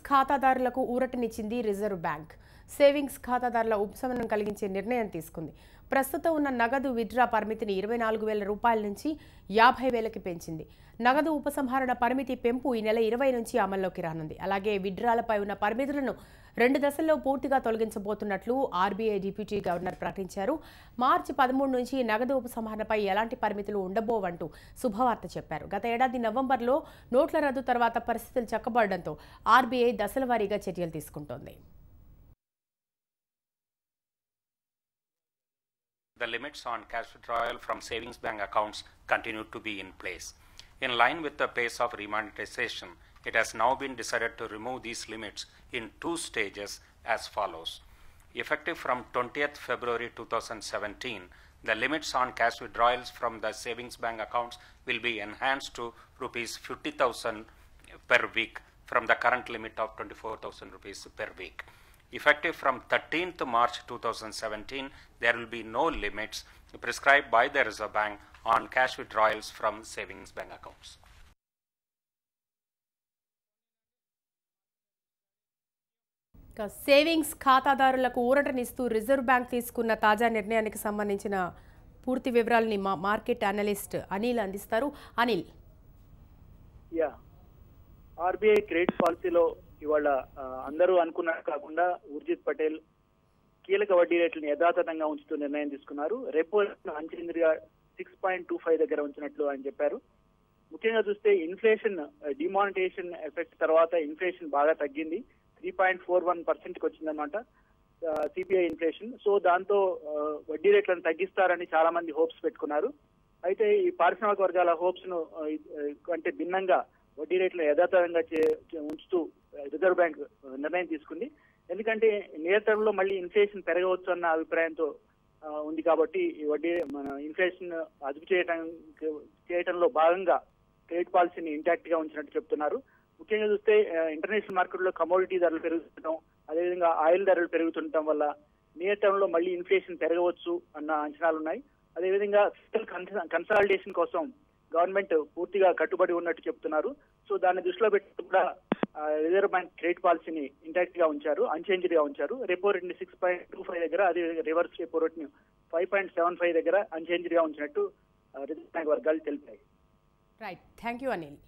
ఖాతాదారులకు ఊరటనిచ్చింది reserve bank. Savings ఖాతాదారుల ఉపశమనం కలిగించే నిర్ణయం తీసుకుంది. ప్రస్తుతం ఉన్న నగదు విత్డ్రా పరిమితిని 24,000 రూపాయల నుంచి 50,000కి పెంచింది. నగదు ఉపసంహరణ పరిమితి పెంపు ఈ నెల 20 నుంచి అమల్లోకి రానుంది. అలాగే విత్డ్రాలపై ఉన్న పరిమితులను 2 దశల్లో పూర్తిగా తొలగించబోతున్నట్లు ఆర్బీఐ డిప్యూటీ గవర్నర్ ప్రకటించారు. మార్చి 13 నుంచి నగదు ఉపసంహరణపై ఎలాంటి పరిమితులు ఉండబోవంటూ శుభవార్త చెప్పారు. గత ఏడాది నవంబర్లో నోట్ల రద్దు తర్వాత పరిస్థితులు చక్కబడడంతో ఆర్బీఐ దశల వారీగా చర్యలు తీసుకుంటోంది. The limits on cash withdrawal from savings bank accounts continue to be in place. In line with the pace of remonetization, it has now been decided to remove these limits in 2 stages as follows. Effective from 20th February 2017, the limits on cash withdrawals from the savings bank accounts will be enhanced to rupees 50,000 per week from the current limit of 24,000 rupees per week. Effective from 13th March 2017, there will be no limits prescribed by the Reserve Bank on cash withdrawals from savings bank accounts. Savings ఖాతాదారులకు ఊరటనిస్తూ reserve bank తీసుకున్న తాజా నిర్ణయానికి సంబంధించిన పూర్తి వివరాలని market analyst Anil అందిస్తారు. Anil, RBI credit పాలసీలో ఇవాళ అందరూ అనుకున్నట్టు కాకుండా ఊర్జిత్ పటేల్ కీలక వడ్డీ రేట్లను యథాతథంగా ఉంచుతూ నిర్ణయం తీసుకున్నారు. రెపో అంచెంద్రిగా 6.25 దగ్గర ఉంచినట్లు ఆయన చెప్పారు. ముఖ్యంగా చూస్తే ఇన్ఫ్లేషన్ డిమానిటైజేషన్ ఎఫెక్ట్ తర్వాత ఇన్ఫ్లేషన్ బాగా తగ్గింది. 3.41% వచ్చిందన్నమాట సిపిఐ ఇన్ఫ్లేషన్. సో దాంతో వడ్డీ రేట్లను తగ్గిస్తారని చాలా మంది హోప్స్ పెట్టుకున్నారు. అయితే ఈ పారిశ్రామిక వర్గాల హోప్స్ ను అంటే భిన్నంగా వడ్డీ రేట్లు యథాతథంగా ఉంచుతూ రిజర్వ్ బ్యాంక్ నిర్ణయం తీసుకుంది. ఎందుకంటే నియర్ టర్మ్ లో మళ్ళీ ఇన్ఫ్లేషన్ పెరగవచ్చు అన్న అభిప్రాయంతో ఉంది. కాబట్టి ఈ వడ్డీ ఇన్ఫ్లేషన్ అదుపు చేయడంలో భాగంగా క్రెడిట్ పాలసీని ఇంటాక్ట్ గా ఉంచినట్టు చెప్తున్నారు. ముఖ్యంగా చూస్తే ఇంటర్నేషనల్ మార్కెట్ లో కమోడిటీ ధరలు పెరుగుతుండటం, అదేవిధంగా ఆయిల్ ధరలు పెరుగుతుండటం వల్ల నియర్ టర్మ్ లో మళ్ళీ ఇన్ఫ్లేషన్ పెరగవచ్చు అన్న అంచనాలు ఉన్నాయి. అదేవిధంగా ఫిస్కల్ కన్సాలిడేషన్ కోసం గవర్నమెంట్ పూర్తిగా కట్టుబడి ఉన్నట్టు చెప్తున్నారు. సో దాన్ని దృష్టిలో పెట్టి కూడా రిజర్వ్ బ్యాంక్ క్రెడిట్ పాలసీని ఇంటాక్ట్ గా ఉంచారు, అన్చేంజ్డ్ గా ఉంచారు. రెపో రేట్ ని 6.25 దగ్గర, అదే రివర్స్ రెపో రేట్ ని 5.75 దగ్గర అన్చేంజ్డ్ గా ఉంచినట్టు రిజర్వ్ బ్యాంక్ వర్గాలు తెలిపాయి. Right, thank you Anil.